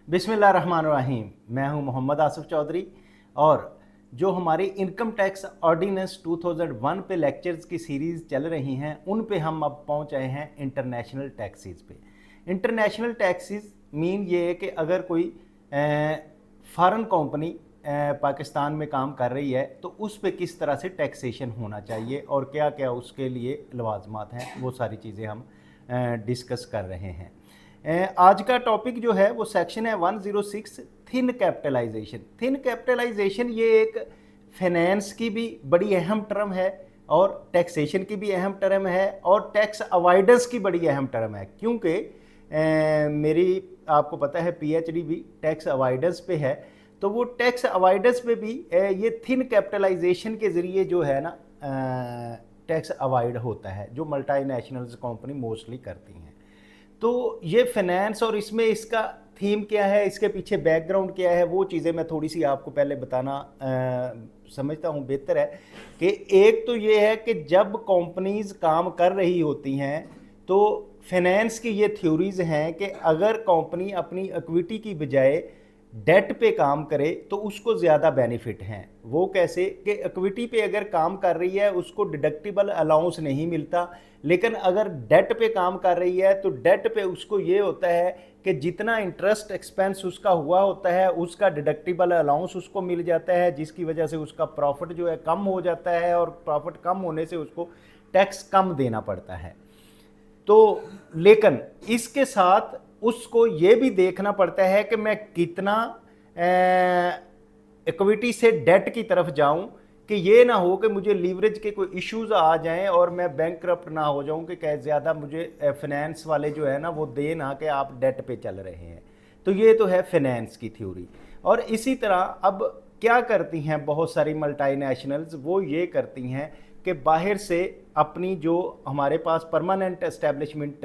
बिस्मिल्लाहिर्रहमानिर्रहीम। मैं हूं मोहम्मद आसिफ चौधरी और जो हमारी इनकम टैक्स ऑर्डिनेंस 2001 पे लेक्चर्स की सीरीज़ चल रही हैं उन पे हम अब पहुंच आए हैं इंटरनेशनल टैक्सेस पे। इंटरनेशनल टैक्सेस मीन ये है कि अगर कोई फॉरेन कंपनी पाकिस्तान में काम कर रही है तो उस पे किस तरह से टैक्सेशन होना चाहिए और क्या क्या उसके लिए लवाजमात हैं, वो सारी चीज़ें हम डिस्कस कर रहे हैं। आज का टॉपिक जो है वो सेक्शन है 106 थिन कैपिटलाइजेशन। थिन कैपिटलाइजेशन ये एक फाइनेंस की भी बड़ी अहम टर्म है और टैक्सेशन की भी अहम टर्म है और टैक्स अवॉइडेंस की बड़ी अहम टर्म है, क्योंकि मेरी आपको पता है पीएचडी भी टैक्स अवॉइडेंस पे है। तो वो टैक्स अवॉइडेंस पे भी ये थिन कैपिटलाइजेशन के ज़रिए जो है ना टैक्स अवॉइड होता है, जो मल्टीनेशनल्स कंपनी मोस्टली करती हैं। तो ये फाइनेंस और इसमें इसका थीम क्या है, इसके पीछे बैकग्राउंड क्या है, वो चीज़ें मैं थोड़ी सी आपको पहले बताना समझता हूँ बेहतर है। कि एक तो ये है कि जब कंपनीज काम कर रही होती हैं तो फाइनेंस की ये थ्योरीज हैं कि अगर कंपनी अपनी इक्विटी की बजाय डेट पे काम करे तो उसको ज़्यादा बेनिफिट हैं। वो कैसे कि इक्विटी पे अगर काम कर रही है उसको डिडक्टिबल अलाउंस नहीं मिलता, लेकिन अगर डेट पे काम कर रही है तो डेट पे उसको ये होता है कि जितना इंटरेस्ट एक्सपेंस उसका हुआ होता है उसका डिडक्टिबल अलाउंस उसको मिल जाता है, जिसकी वजह से उसका प्रॉफिट जो है कम हो जाता है और प्रॉफिट कम होने से उसको टैक्स कम देना पड़ता है। तो लेकिन इसके साथ उसको ये भी देखना पड़ता है कि मैं कितना इक्विटी से डेट की तरफ जाऊं कि ये ना हो कि मुझे लीवरेज के कोई इश्यूज आ जाएं और मैं बैंकक्रप्ट ना हो जाऊं कि क्या ज़्यादा मुझे फाइनेंस वाले जो है ना वो दे ना कि आप डेट पे चल रहे हैं। तो ये तो है फाइनेंस की थ्योरी। और इसी तरह अब क्या करती हैं बहुत सारी मल्टीनेशनल्स, वो ये करती हैं कि बाहर से अपनी जो हमारे पास परमानेंट एस्टेब्लिशमेंट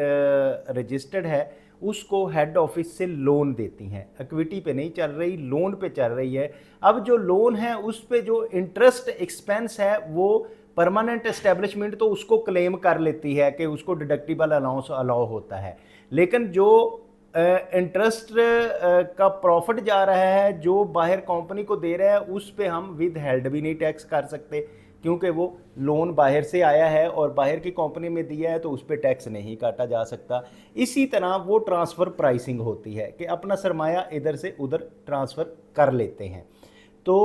रजिस्टर्ड है उसको हेड ऑफिस से लोन देती हैं। इक्विटी पे नहीं चल रही, लोन पे चल रही है। अब जो लोन है उस पे जो इंटरेस्ट एक्सपेंस है वो परमानेंट एस्टेब्लिशमेंट तो उसको क्लेम कर लेती है कि उसको डिडक्टिबल अलाउंस अलाउ होता है, लेकिन जो इंटरेस्ट का प्रॉफिट जा रहा है जो बाहर कंपनी को दे रहा है उस पे हम विद हेल्ड भी नहीं टैक्स कर सकते, क्योंकि वो लोन बाहर से आया है और बाहर की कंपनी में दिया है तो उस पर टैक्स नहीं काटा जा सकता। इसी तरह वो ट्रांसफ़र प्राइसिंग होती है कि अपना सरमाया इधर से उधर ट्रांसफ़र कर लेते हैं। तो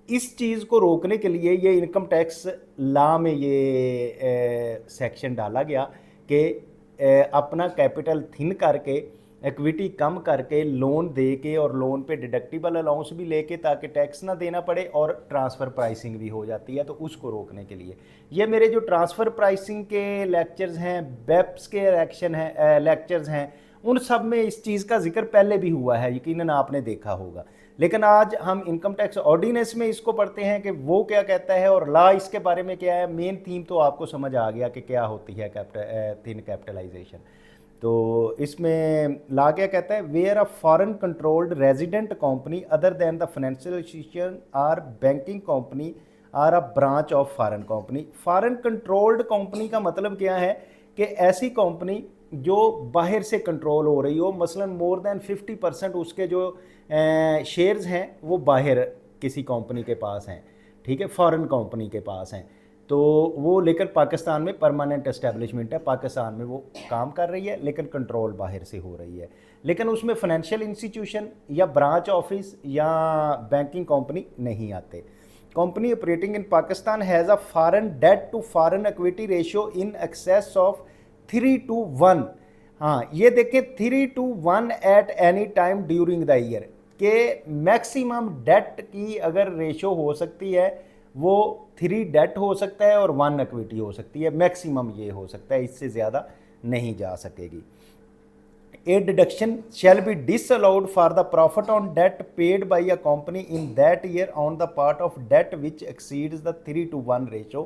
इस चीज़ को रोकने के लिए ये इनकम टैक्स लॉ में ये सेक्शन डाला गया कि अपना कैपिटल थिन करके इक्विटी कम करके लोन दे के और लोन पे डिडक्टिबल अलाउंस भी लेके ताकि टैक्स ना देना पड़े और ट्रांसफ़र प्राइसिंग भी हो जाती है। तो उसको रोकने के लिए ये मेरे जो ट्रांसफ़र प्राइसिंग के लेक्चर्स हैं, बेप्स के लेक्चर्स हैं, उन सब में इस चीज़ का जिक्र पहले भी हुआ है, यकीनन आपने देखा होगा। लेकिन आज हम इनकम टैक्स ऑर्डिनेंस में इसको पढ़ते हैं कि वो क्या कहता है और लॉ इसके बारे में क्या है। मेन थीम तो आपको समझ आ गया कि क्या होती है थिन कैपिटलाइजेशन। तो इसमें लॉ क्या कहता है, where a foreign controlled resident company other than the financial institution or banking company or a branch of foreign company. Foreign controlled company का मतलब क्या है कि ऐसी कंपनी जो बाहर से कंट्रोल हो रही हो, मसलन मोर देन 50% उसके जो शेयर्स हैं वो बाहर किसी कंपनी के पास हैं, ठीक है, फॉरेन कंपनी के पास हैं। तो वो लेकर पाकिस्तान में परमानेंट एस्टेब्लिशमेंट है, पाकिस्तान में वो काम कर रही है लेकिन कंट्रोल बाहर से हो रही है, लेकिन उसमें फाइनेंशियल इंस्टीट्यूशन या ब्रांच ऑफिस या बैंकिंग कंपनी नहीं आते। Company operating in Pakistan has a foreign debt to foreign equity ratio in excess of 3:1। हाँ, ये देखें 3:1 at any time during the year के मैक्सिमम डेट की अगर रेशो हो सकती है वो 3 डेट हो सकता है और 1 इक्विटी हो सकती है, मैक्सिमम ये हो सकता है, इससे ज़्यादा नहीं जा सकेगी। A deduction shall be disallowed for the profit on debt paid by a company in that year on the part of debt which exceeds the 3:1 ratio।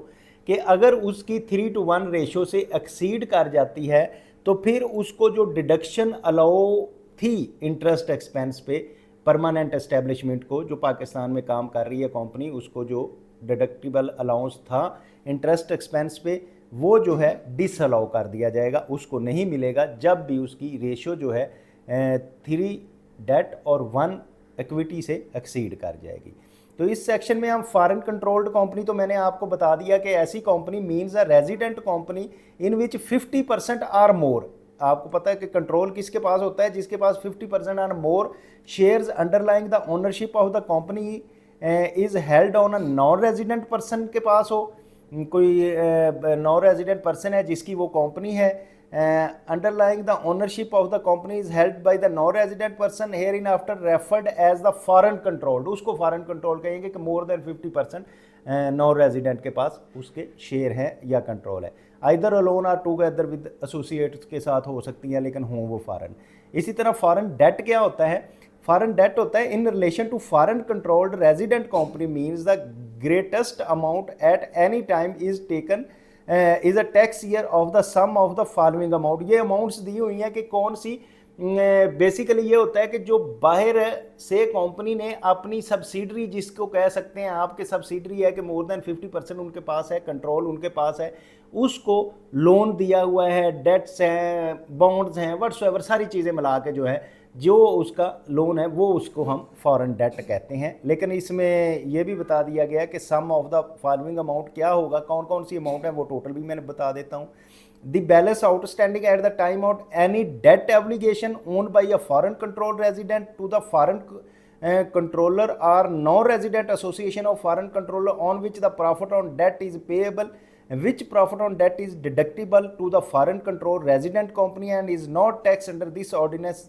कि अगर उसकी 3:1 रेशो से एक्सीड कर जाती है तो फिर उसको जो डिडक्शन अलाउ थी इंटरेस्ट एक्सपेंस पे परमानेंट एस्टेब्लिशमेंट को, जो पाकिस्तान में काम कर रही है कंपनी, उसको जो डिडक्टिबल अलाउंस था इंटरेस्ट एक्सपेंस पे वो जो है डिसअलाउ कर दिया जाएगा, उसको नहीं मिलेगा जब भी उसकी रेशो जो है 3 डेट और 1 इक्विटी से एक्सीड कर जाएगी। तो इस सेक्शन में हम फॉरेन कंट्रोल्ड कंपनी, तो मैंने आपको बता दिया कि ऐसी company means a resident company in which 50% or more. आपको पता है कि कंट्रोल किसके पास होता है, जिसके पास 50% or more shares underlying the ownership of the company is held on a non resident person के पास हो। कोई नॉन रेजिडेंट पर्सन है जिसकी वो कंपनी है, underlying the ownership of the company is held by the non resident person hereinafter referred as the foreign controlled, उसको foreign control कहेंगे कि मोर देन 50% नॉन रेजिडेंट के पास उसके share हैं या कंट्रोल है। Either alone or together with associates के साथ हो सकती हैं, लेकिन हों वो फॉरेन। इसी तरह फॉरेन डेट क्या होता है? फॉरेन डेट होता है in relation to foreign controlled resident company means the greatest amount at any time is taken is a tax year of the sum of the following amount. ये amounts दी हुई हैं कि कौन सी, बेसिकली ये होता है कि जो बाहर से कंपनी ने अपनी सब्सिडरी, जिसको कह सकते हैं आपके सब्सिडरी है कि मोर देन 50% उनके पास है, कंट्रोल उनके पास है, उसको लोन दिया हुआ है, डेट्स हैं, बॉन्ड्स हैं, व्हाट्सएवर सारी चीज़ें मिला के जो है जो उसका लोन है वो उसको हम फॉरेन डेट कहते हैं। लेकिन इसमें यह भी बता दिया गया कि सम ऑफ द फॉलोइंग अमाउंट क्या होगा, कौन कौन सी अमाउंट है, वो टोटल भी मैंने बता देता हूँ। The balance outstanding at the time of any debt obligation owned by a foreign controlled resident to the foreign controller or non-resident association of foreign controller on which the profit on debt is payable, which profit on debt is deductible to the foreign controlled resident company and is not taxed under this ordinance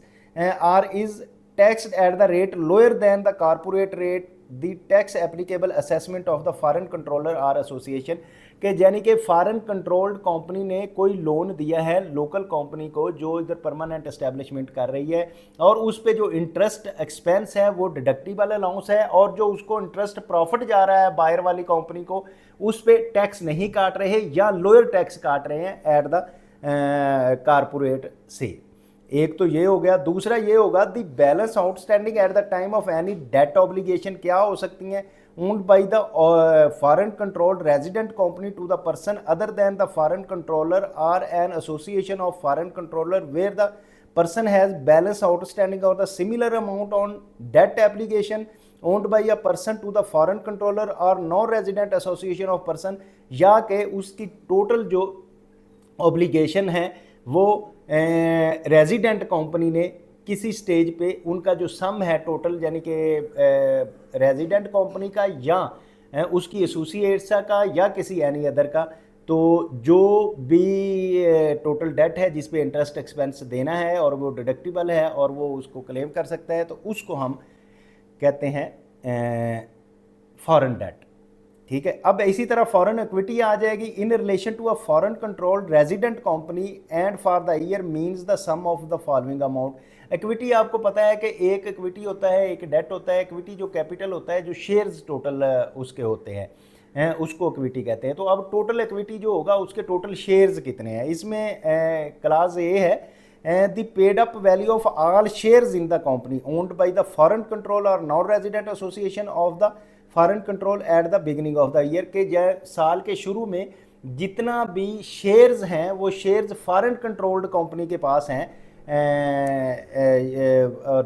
or is taxed at the rate lower than the corporate rate, the tax applicable assessment of the foreign controller or association। कि यानी कि foreign controlled company ने कोई loan दिया है local company को जो इधर परमानेंट एस्टेब्लिशमेंट कर रही है, और उस पे जो इंटरेस्ट एक्सपेंस है वो डिडक्टिबल अलाउंस है, और जो उसको इंटरेस्ट प्रॉफिट जा रहा है बाहर वाली कंपनी को उस पे टैक्स नहीं काट रहे या लोअर टैक्स काट रहे हैं एट द कारपोरेट से। एक तो ये हो गया। दूसरा ये होगा the balance outstanding at the time of any debt obligation क्या हो सकती हैं, owned by the foreign controlled resident company to the person other than the foreign controller or an association of foreign controller where the person has balance outstanding or the similar amount on debt application owned by a person to the foreign controller or non-resident association of person, या कि उसकी total जो obligation है वो resident company ने किसी stage पे उनका जो सम है टोटल, यानी कि रेजिडेंट कंपनी का या उसकी एसोसिएट्स का या किसी एनी अदर का, तो जो भी टोटल डेट है जिस पे इंटरेस्ट एक्सपेंस देना है और वो डिडक्टिबल है और वो उसको क्लेम कर सकता है, तो उसको हम कहते हैं फॉरेन डेट। ठीक है। अब इसी तरह फॉरेन इक्विटी आ जाएगी in relation to a foreign controlled resident company and for the year means the sum of the following amount. Equity आपको पता है कि एक इक्विटी होता है, एक डेट होता है। इक्विटी जो कैपिटल होता है, जो शेयर्स टोटल उसके होते हैं उसको इक्विटी कहते हैं। तो अब टोटल इक्विटी जो होगा उसके टोटल शेयर्स कितने हैं, इसमें क्लास ए है the paid up value of all shares in the company owned by the foreign control और non resident association of the foreign control at the beginning of the year, के साल के शुरू में जितना भी शेयर्स हैं वो शेयर्स फॉरेन कंट्रोल्ड कंपनी के पास हैं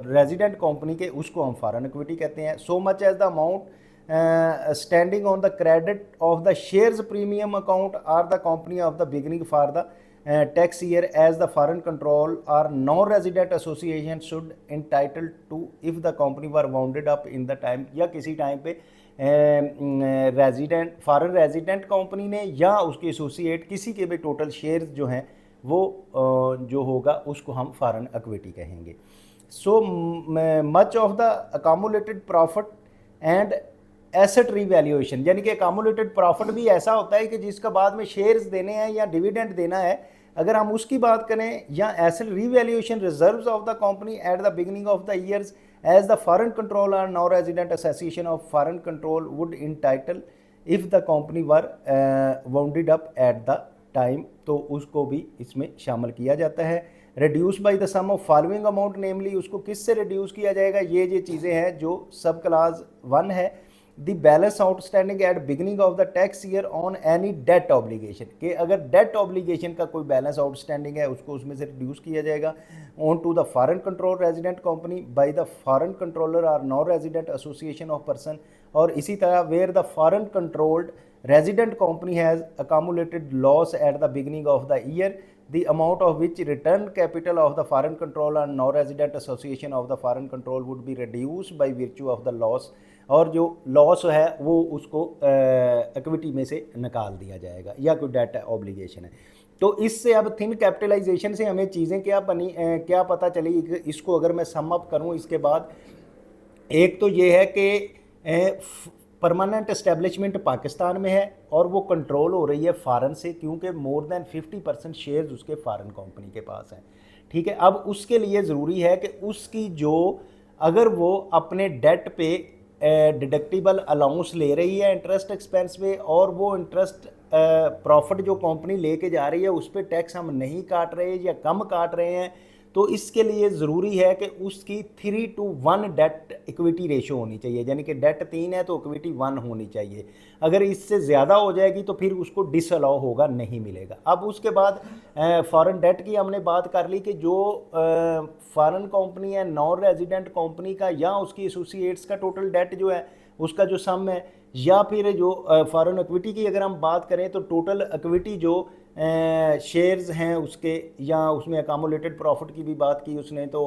रेजिडेंट कंपनी के, उसको हम फॉरेन इक्विटी कहते हैं। So much as the amount standing on the credit of the shares premium account or the company of the beginning for the tax year as the foreign control or non resident association should entitle to if the company were wounded up in the time, या किसी time पे resident foreign resident company ने या उसके associate किसी के भी total shares जो हैं वो जो होगा उसको हम फॉरेन इक्विटी कहेंगे। So much of the accumulated profit and asset revaluation, यानी कि अकामुलेटेड प्रॉफिट भी ऐसा होता है कि जिसका बाद में शेयर्स देने हैं या डिविडेंड देना है, अगर हम उसकी बात करें, या asset revaluation reserves of the company at the beginning of the years as the foreign control or non-resident association of foreign control would entitle if the company were wounded up at the time, तो उसको भी इसमें शामिल किया जाता है। reduce by the sum of following amount, namely उसको किससे reduce किया जाएगा, ये चीज़ें हैं जो सब क्लास 1 है। The balance outstanding at beginning of the tax year on any debt obligation, कि अगर डेट ऑब्लिगेशन का कोई बैलेंस आउटस्टैंडिंग है उसको उसमें से रिड्यूस किया जाएगा on to the foreign control resident company by the foreign controller और non resident association of person. और इसी तरह where the foreign controlled resident company has accumulated loss at the beginning of the year, the amount of which return capital of the foreign control and non-resident association of the foreign control would be reduced by virtue of the loss, और जो loss है वो उसको equity में से निकाल दिया जाएगा या कोई डेट ऑब्लिगेशन है। तो इससे अब थिन कैपिटलाइजेशन से हमें चीज़ें क्या बनी, क्या पता चली, इसको अगर मैं सम अप करूँ इसके बाद, एक तो ये है कि परमानेंट एस्टेब्लिशमेंट पाकिस्तान में है और वो कंट्रोल हो रही है फ़ॉरेन से, क्योंकि मोर देन 50% शेयर्स उसके फ़ॉरेन कंपनी के पास हैं। ठीक है, अब उसके लिए ज़रूरी है कि उसकी जो, अगर वो अपने डेट पे डिडक्टिबल अलाउंस ले रही है इंटरेस्ट एक्सपेंस पे, और वो इंटरेस्ट प्रॉफिट जो कंपनी लेके जा रही है उस पर टैक्स हम नहीं काट रहे या कम काट रहे हैं, तो इसके लिए ज़रूरी है कि उसकी 3:1 डेट इक्विटी रेशो होनी चाहिए, यानी कि डेट 3 है तो इक्विटी 1 होनी चाहिए। अगर इससे ज़्यादा हो जाएगी तो फिर उसको डिसअलाउ होगा, नहीं मिलेगा। अब उसके बाद फॉरेन डेट की हमने बात कर ली कि जो फॉरेन कंपनी है नॉन रेजिडेंट कंपनी का या उसकी एसोसिएट्स का टोटल डेट जो है उसका जो सम है, या फिर जो फॉरेन इक्विटी की अगर हम बात करें तो टोटल इक्विटी जो शेयर्स हैं उसके, या उसमें अकामुलेटेड प्रॉफिट की भी बात की उसने, तो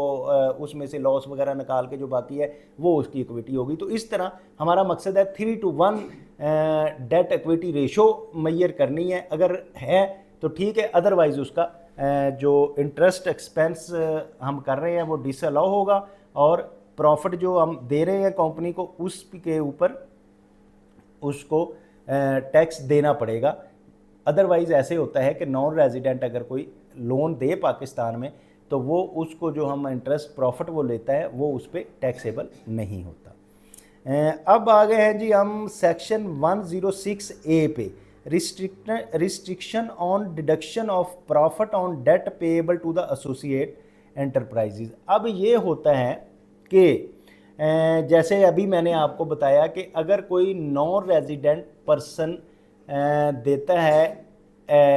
उसमें से लॉस वगैरह निकाल के जो बाकी है वो उसकी इक्विटी होगी। तो इस तरह हमारा मकसद है 3:1 डेट इक्विटी रेशो मैयर करनी है, अगर है तो ठीक है, अदरवाइज उसका जो इंटरेस्ट एक्सपेंस हम कर रहे हैं वो डिसअलाउ होगा, और प्रॉफिट जो हम दे रहे हैं कंपनी को उसके ऊपर उसको टैक्स देना पड़ेगा। अदरवाइज़ ऐसे होता है कि नॉन रेजिडेंट अगर कोई लोन दे पाकिस्तान में तो वो उसको जो हम इंटरेस्ट प्रॉफिट वो लेता है वो उस पर टैक्सेबल नहीं होता। अब आ गए हैं जी हम सेक्शन 106A पे, restriction on deduction of profit on debt payable to the associate enterprises. अब ये होता है कि जैसे अभी मैंने आपको बताया कि अगर कोई नॉन रेजिडेंट पर्सन देता है,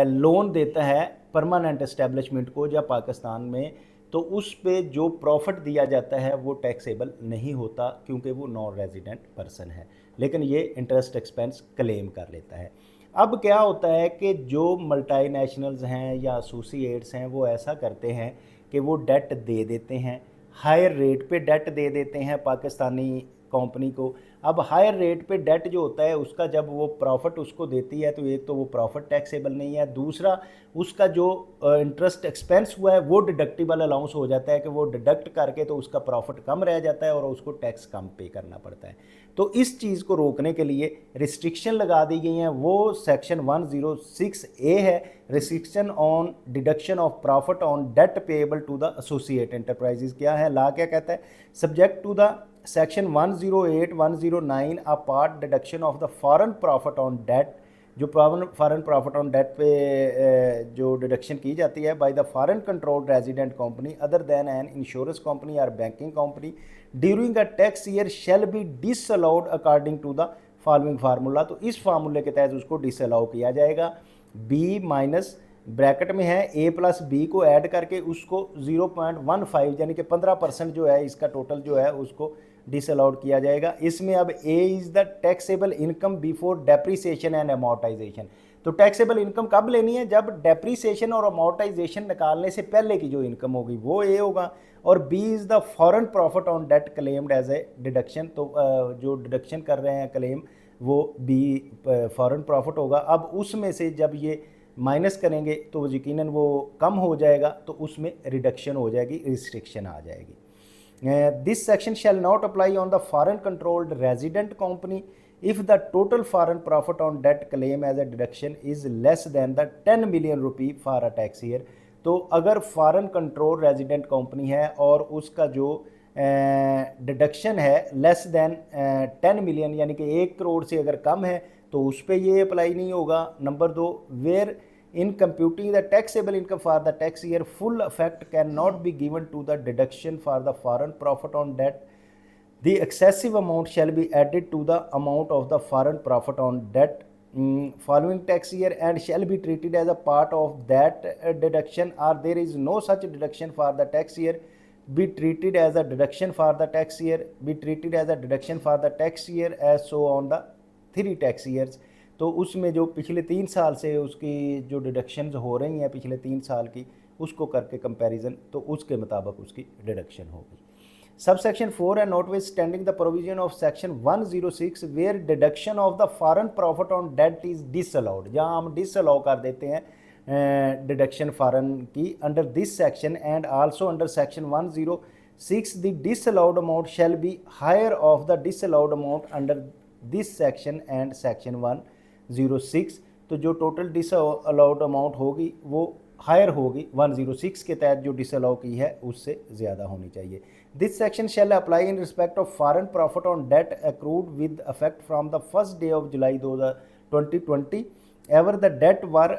लोन देता है परमानेंट एस्टेब्लिशमेंट को या पाकिस्तान में, तो उस पे जो प्रॉफिट दिया जाता है वो टैक्सेबल नहीं होता क्योंकि वो नॉन रेजिडेंट पर्सन है, लेकिन ये इंटरेस्ट एक्सपेंस क्लेम कर लेता है। अब क्या होता है कि जो मल्टीनेशनल्स हैं या एसोसिएट्स हैं वो ऐसा करते हैं कि वो डेट दे देते हैं, हायर रेट पे डेट दे देते हैं पाकिस्तानी कंपनी को। अब हायर रेट पे डेट जो होता है उसका जब वो प्रॉफिट उसको देती है तो एक तो वो प्रॉफिट टैक्सेबल नहीं है, दूसरा उसका जो इंटरेस्ट एक्सपेंस हुआ है वो डिडक्टिबल अलाउंस हो जाता है कि वो डिडक्ट करके तो उसका प्रॉफिट कम रह जाता है और उसको टैक्स कम पे करना पड़ता है। तो इस चीज़ को रोकने के लिए रिस्ट्रिक्शन लगा दी गई हैं, वो सेक्शन 106A है, restriction on deduction of profit on debt payable to the associate enterprises. क्या है, ला क्या कहता है, subject to the section 108, 109 a part deduction of the foreign profit on debt, जो फॉरेन प्रॉफिट ऑन डेट पे जो deduction की जाती है by the foreign controlled resident company other than an insurance company और banking company during a tax year shall be disallowed according to the following formula. तो इस फार्मूले के तहत उसको डिसअलाउ किया जाएगा। बी माइनस ब्रैकेट में है ए प्लस बी को ऐड करके उसको 0.15 यानी कि 15% जो है इसका टोटल जो है उसको डिसअलाउड किया जाएगा। इसमें अब A is the taxable income before depreciation and amortisation. तो टैक्सेबल इनकम कब लेनी है, जब डेप्रीसिएशन और अमोर्टाइजेशन निकालने से पहले की जो इनकम होगी वो ए होगा, और B is the foreign profit on debt claimed as a deduction. तो जो डिडक्शन कर रहे हैं क्लेम वो बी फॉरेन प्रॉफिट होगा। अब उसमें से जब ये माइनस करेंगे तो यकीनन वो कम हो जाएगा, तो उसमें रिडक्शन हो जाएगी, रिस्ट्रिक्शन आ जाएगी। This section shall not apply on the foreign controlled resident company if the total foreign profit on debt claim as a deduction is less than the 10 million rupee for a tax year। तो अगर foreign control resident company है और उसका जो deduction है less than 10 million यानी कि 1 करोड़ से अगर कम है तो उस पर ये अप्लाई नहीं होगा। Number 2, where in computing the taxable income for the tax year full effect cannot be given to the deduction for the foreign profit on debt The excessive amount shall be added to the amount of the foreign profit on debt following tax year and shall be treated as a part of that deduction, or there is no such deduction for the tax year, be treated as a deduction for the tax year, be treated as a deduction for the tax year as so on the 3 tax years। तो उसमें जो पिछले 3 साल से उसकी जो deductions हो रही हैं पिछले 3 साल की, उसको करके कंपैरिजन, तो उसके मुताबिक उसकी डिडक्शन होगी। Subsection 4 and notwithstanding the provision of section 106 where deduction of the foreign profit on debt is disallowed, जहाँ हम disallow कर देते हैं deduction foreign की under this section and also under section 106 the disallowed amount shall be higher of the disallowed amount under this section and section 106। तो जो total disallowed amount होगी वो हायर होगी 106 के तहत जो डिसअलाउ की है उससे ज़्यादा होनी चाहिए। This section shall apply in respect of foreign profit on debt accrued with effect from the first day of July 2020 ever the debt were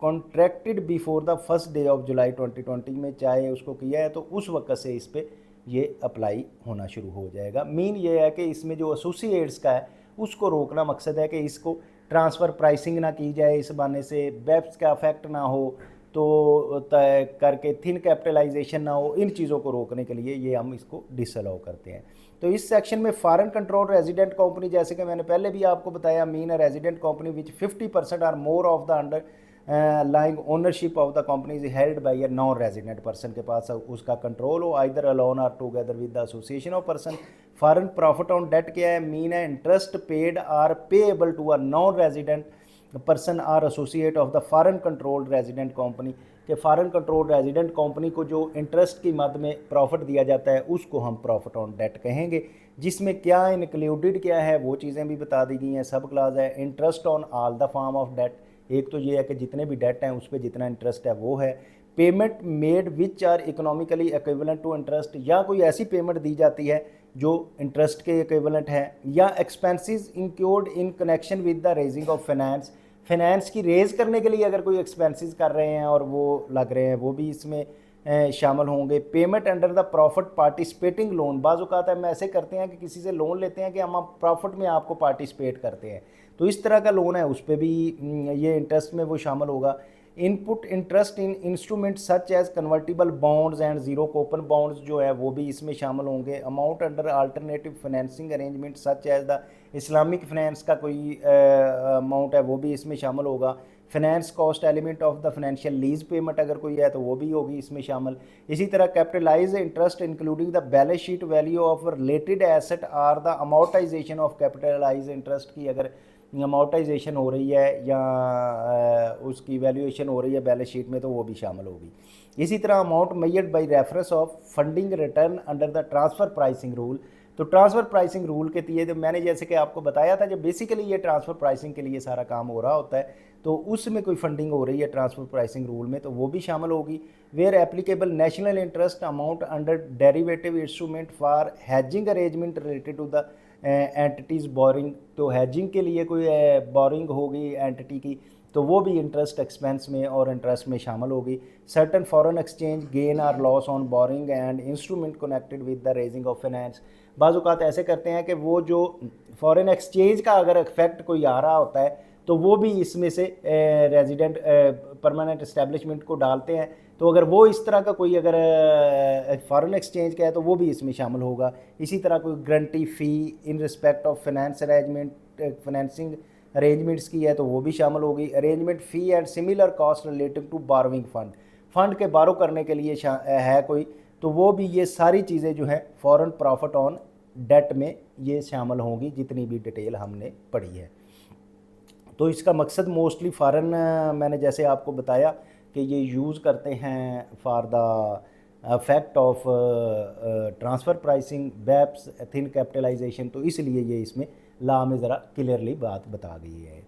contracted before the first day of July 2020 में चाहे उसको किया है तो उस वक्त से इस पर ये अप्लाई होना शुरू हो जाएगा। मीन ये है कि इसमें जो एसोसिएट्स का है उसको रोकना मकसद है कि इसको ट्रांसफ़र प्राइसिंग ना की जाए, इस बहाने से बेप्स का अफेक्ट ना हो, तो तय करके थिन कैपिटलाइजेशन ना हो, इन चीज़ों को रोकने के लिए ये हम इसको डिसअलाउ करते हैं। तो इस सेक्शन में फॉरेन कंट्रोल रेजिडेंट कंपनी, जैसे कि मैंने पहले भी आपको बताया, mean a resident company which 50% or more of the underlying ownership of the company is held by a non resident person, के पास उसका कंट्रोल हो आइदर अलोन और together with the association of person. Foreign profit on debt क्या है? Mean है interest paid or payable to a non resident person or associate of the foreign controlled resident company, के foreign control resident company को जो interest की मद में profit दिया जाता है उसको हम प्रॉफिट ऑन डेट कहेंगे। जिसमें क्या इंक्लूडेड क्या है वो चीज़ें भी बता दी गई हैं। सब क्लास है interest on all the form of debt, एक तो ये है कि जितने भी डेट हैं उस पर जितना इंटरेस्ट है वो है। Payment made which are economically equivalent to interest, या कोई ऐसी पेमेंट दी जाती है जो इंटरेस्ट के इक्विवेलेंट है, या expenses include in connection with the raising of finance, finance की रेज़ करने के लिए अगर कोई एक्सपेंसेस कर रहे हैं और वो लग रहे हैं वो भी इसमें शामिल होंगे। Payment under the profit participating loan, बाज़ हम ऐसे करते हैं कि किसी से लोन लेते हैं कि हम प्रॉफिट में आपको पार्टिसिपेट करते हैं, तो इस तरह का लोन है उस पर भी ये इंटरेस्ट में वो शामिल होगा। Input interest in instrument such as convertible bonds and zero coupon bonds जो है वो भी इसमें शामिल होंगे। Amount under alternative financing arrangement such as the Islamic finance का कोई अमाउंट है वो भी इसमें शामिल होगा। Finance cost element of the financial lease payment अगर कोई है तो वो भी होगी इसमें शामिल। इसी तरह capitalise interest including the balance sheet value of related asset are the amortisation of capitalise interest की अगर अमाउंटाइजेशन हो रही है या उसकी वैल्यूएशन हो रही है बैलेंस शीट में तो वो भी शामिल होगी। इसी तरह amount measured by reference of funding return under the transfer pricing rule, तो ट्रांसफ़र प्राइसिंग रूल के लिए तो मैंने जैसे कि आपको बताया था जब बेसिकली ये ट्रांसफ़र प्राइसिंग के लिए सारा काम हो रहा होता है तो उसमें कोई फंडिंग हो रही है ट्रांसफ़र प्राइसिंग रूल में तो वो भी शामिल होगी। Where applicable national interest amount under derivative instrument for hedging arrangement related to the entities borrowing, तो हैजिंग के लिए कोई बोरिंग होगी एंटिटी की तो वो भी इंटरेस्ट एक्सपेंस में और इंटरेस्ट में शामिल होगी। Certain foreign exchange gain or loss on borrowing and instrument connected with the raising of finance, बाज़ ऐसे करते हैं कि वो जो फॉरेन एक्सचेंज का अगर इफेक्ट कोई आ रहा होता है तो वो भी इसमें से रेजिडेंट परमानेंट इस्टेब्लिशमेंट को डालते हैं, तो अगर वो इस तरह का कोई अगर फॉरेन एक्सचेंज का है तो वो भी इसमें शामिल होगा। इसी तरह कोई guarantee fee in respect of finance arrangement financing arrangements की है तो वो भी शामिल होगी। Arrangement fee and similar cost relative to borrowing fund, fund के बारो करने के लिए है कोई तो वो भी ये सारी चीज़ें जो हैं फॉरेन प्रॉफिट ऑन डेट में ये शामिल होंगी जितनी भी डिटेल हमने पढ़ी है। तो इसका मकसद मोस्टली फ़ॉरेन मैंने जैसे आपको बताया कि ये यूज़ करते हैं for the effect of transfer pricing BEPS thin capitalisation, तो इसलिए ये इसमें लॉ में ज़रा क्लियरली बात बता गई है।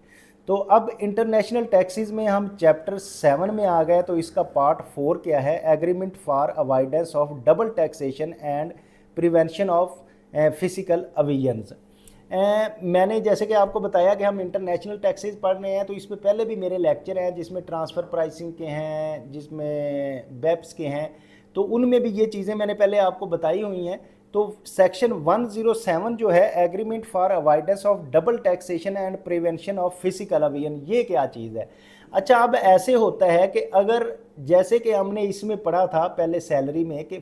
तो अब इंटरनेशनल टैक्सेस में हम चैप्टर 7 में आ गए, तो इसका पार्ट 4 क्या है? Agreement for avoidance of double taxation and prevention of physical अवेयंस। मैंने जैसे कि आपको बताया कि हम इंटरनेशनल टैक्सेस पढ़ रहे हैं तो इसमें पहले भी मेरे लेक्चर हैं जिसमें ट्रांसफ़र प्राइसिंग के हैं, जिसमें बेप्स के हैं, तो उनमें भी ये चीज़ें मैंने पहले आपको बताई हुई हैं। तो सेक्शन 107 जो है agreement for avoidance of double taxation and prevention of physical evasion, ये क्या चीज़ है। अच्छा, अब ऐसे होता है कि अगर जैसे कि हमने इसमें पढ़ा था पहले सैलरी में कि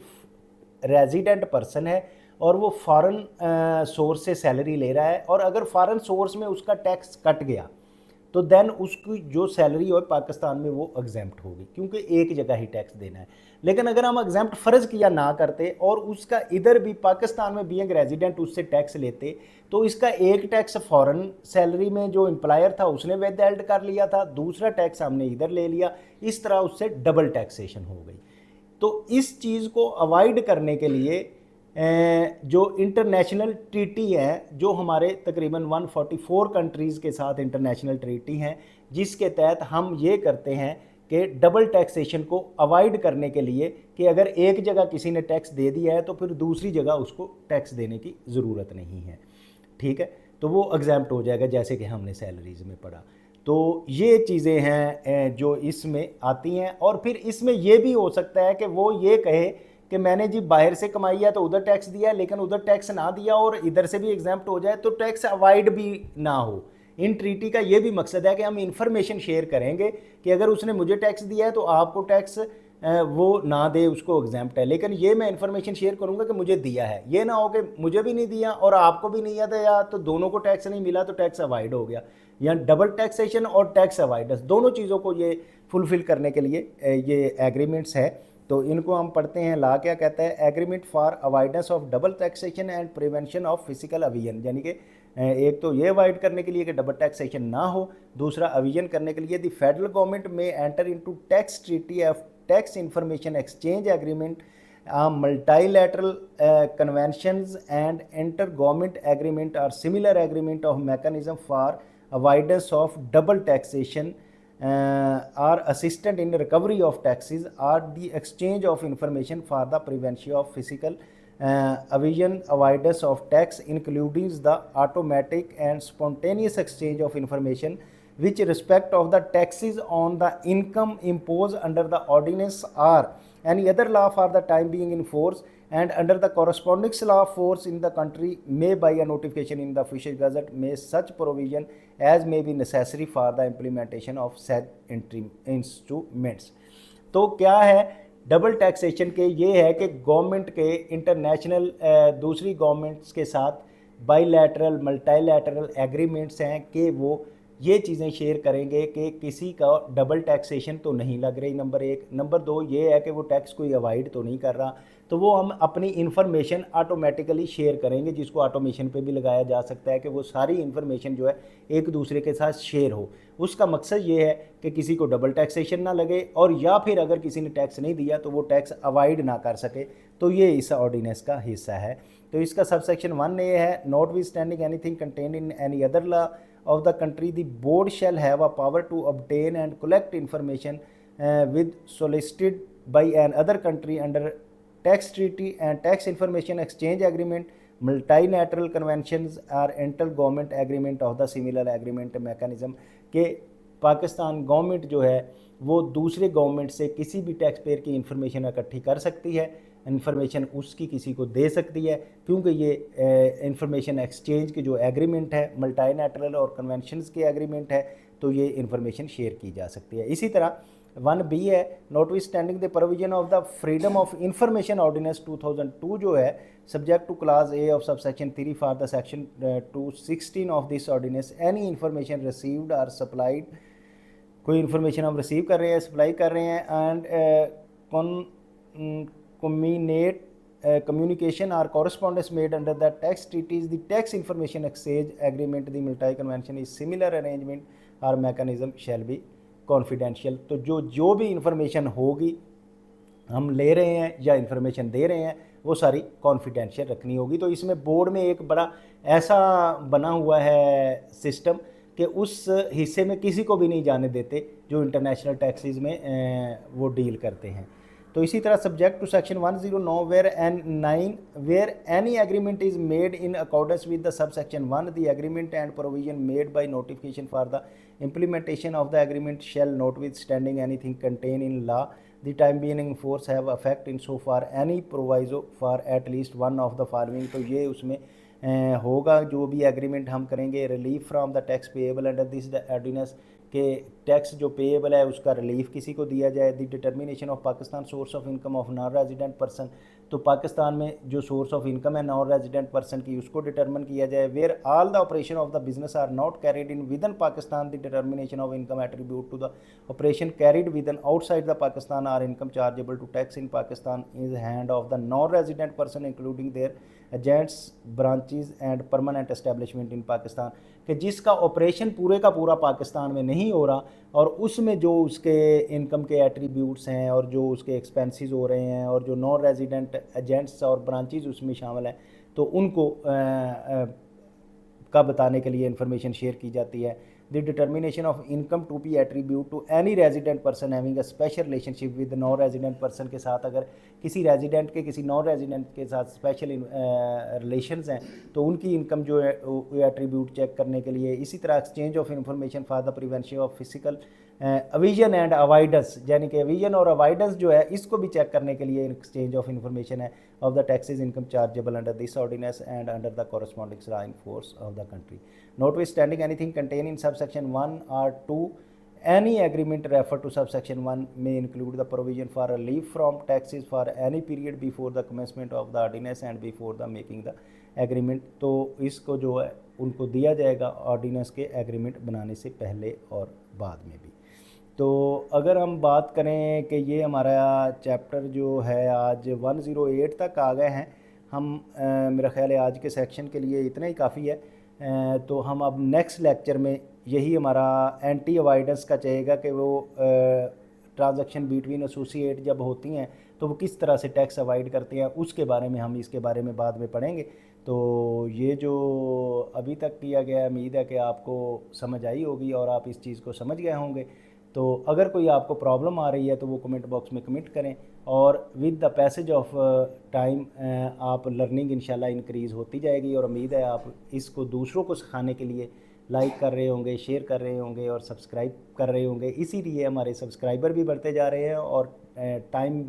रेजिडेंट पर्सन है और वो फॉरेन सोर्स से सैलरी ले रहा है, और अगर फॉरेन सोर्स में उसका टैक्स कट गया तो देन उसकी जो सैलरी हो पाकिस्तान में वो एग्जेम्प्ट होगी, क्योंकि एक जगह ही टैक्स देना है। लेकिन अगर हम एग्जेम्प्ट फ़र्ज किया ना करते और उसका इधर भी पाकिस्तान में बीइंग रेजिडेंट उससे टैक्स लेते, तो इसका एक टैक्स फॉरेन सैलरी में जो एम्प्लॉयर था उसने विदहेल्ड कर लिया था, दूसरा टैक्स हमने इधर ले लिया, इस तरह उससे डबल टैक्सेशन हो गई। तो इस चीज़ को अवॉइड करने के लिए जो इंटरनेशनल ट्रीटी है, जो हमारे तकरीबन 144 कंट्रीज़ के साथ इंटरनेशनल ट्रीटी हैं, जिसके तहत हम ये करते हैं कि डबल टैक्सेशन को अवॉइड करने के लिए कि अगर एक जगह किसी ने टैक्स दे दिया है तो फिर दूसरी जगह उसको टैक्स देने की ज़रूरत नहीं है, ठीक है, तो वो एग्जाम्प्ट हो जाएगा, जैसे कि हमने सैलरीज़ में पढ़ा। तो ये चीज़ें हैं जो इसमें आती हैं। और फिर इसमें ये भी हो सकता है कि वो ये कहे कि मैंने जी बाहर से कमाई है तो उधर टैक्स दिया है, लेकिन उधर टैक्स ना दिया और इधर से भी एग्जाम्प्ट हो जाए, तो टैक्स अवॉइड भी ना हो। इन ट्रीटी का ये भी मकसद है कि हम इंफॉर्मेशन शेयर करेंगे कि अगर उसने मुझे टैक्स दिया है तो आपको टैक्स वो ना दे, उसको एग्जाम्प्ट है, लेकिन ये मैं इंफॉर्मेशन शेयर करूंगा कि मुझे दिया है, ये ना हो कि मुझे भी नहीं दिया और आपको भी नहीं दिया तो दोनों को टैक्स नहीं मिला तो टैक्स अवॉइड हो गया। या डबल टैक्सेशन और टैक्स अवॉइडेंस, दोनों चीज़ों को ये फुलफिल करने के लिए ये एग्रीमेंट्स है। तो इनको हम पढ़ते हैं। ला क्या कहता है, agreement for avoidance of double taxation and prevention of physical evasion, यानी कि एक तो ये अवॉइड करने के लिए कि डबल टैक्सेशन ना हो, दूसरा अवियन करने के लिए द फेडरल गवर्नमेंट में enter into tax treaty of tax information exchange agreement, multilateral conventions and inter-government agreement or similar agreement of mechanism for avoidance of double taxation or assistance in recovery of taxes or the exchange of information for the prevention of physical evasion, avoidance of tax, including the automatic and spontaneous exchange of information which respect of the taxes on the income imposed under the ordinance or any other law for the time being in force and under the corresponding law force in the country may by a notification in the official gazette may such provision as may be necessary for the implementation of said instruments। तो क्या है double taxation के, ये है कि government के international दूसरी governments के साथ बाईलैटरल मल्टीलैटरल एग्रीमेंट्स हैं कि वो ये चीज़ें शेयर करेंगे कि किसी का डबल टैक्सेशन तो नहीं लग रही, नंबर एक। नंबर दो ये है कि वो टैक्स कोई अवॉइड तो नहीं कर रहा, तो वो हम अपनी इन्फॉर्मेशन ऑटोमेटिकली शेयर करेंगे, जिसको ऑटोमेशन पे भी लगाया जा सकता है कि वो सारी इन्फॉर्मेशन जो है एक दूसरे के साथ शेयर हो। उसका मकसद ये है कि किसी को डबल टैक्सेशन ना लगे, और या फिर अगर किसी ने टैक्स नहीं दिया तो वो टैक्स अवॉइड ना कर सके। तो ये इस ऑर्डिनेंस का हिस्सा है। तो इसका सबसेक्शन 1 ये है, notwithstanding anything contained in any other law of the country, the board shall have a power to obtain and collect information with solicited by an other country under tax treaty and tax information exchange agreement, multilateral conventions or inter-government agreement of the similar agreement mechanism। के Pakistan government जो है वो दूसरे government से किसी भी tax payer की information इकट्ठी कर सकती है, इन्फॉर्मेशन उसकी किसी को दे सकती है, क्योंकि ये इंफॉर्मेशन एक्सचेंज के जो एग्रीमेंट है मल्टीलैटरल और कन्वेंशंस के एग्रीमेंट है, तो ये इंफॉर्मेशन शेयर की जा सकती है। इसी तरह 1B है, notwithstanding the provision of the freedom of information ordinance 2002 जो है, subject to clause A of subsection 3 for the section 216 of this ordinance, any information received और सप्लाइड, कोई इन्फॉर्मेशन हम रिसीव कर रहे हैं, सप्लाई कर रहे हैं, and communication or correspondence made under the tax treaties, the tax information exchange agreement, the multi convention is similar arrangement or mechanism shall be confidential। तो जो भी इंफॉर्मेशन होगी हम ले रहे हैं या इंफॉर्मेशन दे रहे हैं वो सारी कॉन्फिडेंशियल रखनी होगी। तो इसमें बोर्ड में एक बड़ा ऐसा बना हुआ है सिस्टम कि उस हिस्से में किसी को भी नहीं जाने देते जो इंटरनेशनल टैक्सेस में वो डील करते हैं। तो इसी तरह subject to section 109 where an 9 where any agreement is made in accordance with the subsection 1 the agreement and provision made by notification for the implementation of the agreement shall notwithstanding anything contained in law the time being in force have effect in so far any proviso for at least one of the following. तो ये उसमें होगा जो भी agreement हम करेंगे। Relief from the tax payable under this ordinance, के tax जो पेएबल है उसका रिलीफ किसी को दिया जाए। The determination of Pakistan source of income of non resident person, तो पाकिस्तान में जो सोर्स ऑफ इनकम है नॉन रेजिडेंट पर्सन की उसको डिटर्मिन किया जाए। Where all the operation of the business are not carried in within Pakistan, the determination of income attribute to the operation carried within outside the Pakistan are income chargeable to tax in Pakistan is hand of the non resident person including their agents branches and permanent establishment in Pakistan, कि जिसका operation पूरे का पूरा पाकिस्तान में नहीं हो रहा और उसमें जो उसके इनकम के एट्रीब्यूट्स हैं और जो उसके एक्सपेंसेस हो रहे हैं और जो नॉन रेजिडेंट एजेंट्स और ब्रांचेज उसमें शामिल हैं, तो उनको का बताने के लिए इंफॉर्मेशन शेयर की जाती है। The determination of income to be attribute to any resident person having a special relationship with non resident person, के साथ अगर किसी रेजिडेंट के किसी नॉन रेजिडेंट के साथ स्पेशल रिलेशंस हैं तो उनकी इनकम जो है वो एट्रीब्यूट चेक करने के लिए। इसी तरह exchange of information for the prevention of physical evasion and avoidance, यानी कि अविजन और अवॉइडेंस जो है इसको भी चेक करने के लिए एक्सचेंज ऑफ इंफॉर्मेशन है of the taxes income chargeable under this ordinance and under the corresponding law in force of the country. Notwithstanding anything contain in subsection 1 or 2, any agreement referred to subsection 1 may include the provision for relief from taxes for any period before the commencement of the ordinance and before the making the agreement। तो इसको जो है उनको दिया जाएगा ordinance के agreement बनाने से पहले और बाद में भी। तो अगर हम बात करें कि ये हमारा चैप्टर जो है आज 108 तक आ गए हैं हम, मेरा ख्याल है आज के सेक्शन के लिए इतना ही काफ़ी है। तो हम अब नेक्स्ट लेक्चर में यही हमारा एंटी अवॉइडेंस का चाहेगा कि वो ट्रांजैक्शन बिटवीन एसोसिएट जब होती हैं तो वो किस तरह से टैक्स अवॉइड करते हैं, उसके बारे में हम इसके बारे में बाद में पढ़ेंगे। तो ये जो अभी तक किया गया, उम्मीद है कि आपको समझ आई होगी और आप इस चीज़ को समझ गए होंगे। तो अगर कोई आपको प्रॉब्लम आ रही है तो वो कमेंट बॉक्स में कमेंट करें, और with the passage of time आप लर्निंग इंशाल्लाह इंक्रीज़ होती जाएगी। और उम्मीद है आप इसको दूसरों को सिखाने के लिए लाइक कर रहे होंगे, शेयर कर रहे होंगे और सब्सक्राइब कर रहे होंगे। इसीलिए हमारे सब्सक्राइबर भी बढ़ते जा रहे हैं और टाइम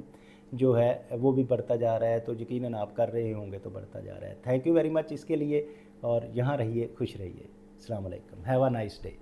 जो है वो भी बढ़ता जा रहा है। तो यकीनन आप कर रहे होंगे तो बढ़ता जा रहा है। थैंक यू वेरी मच इसके लिए, और यहाँ रहिए, खुश रहिए। अस्सलाम वालेकुम, हैव अ नाइस डे।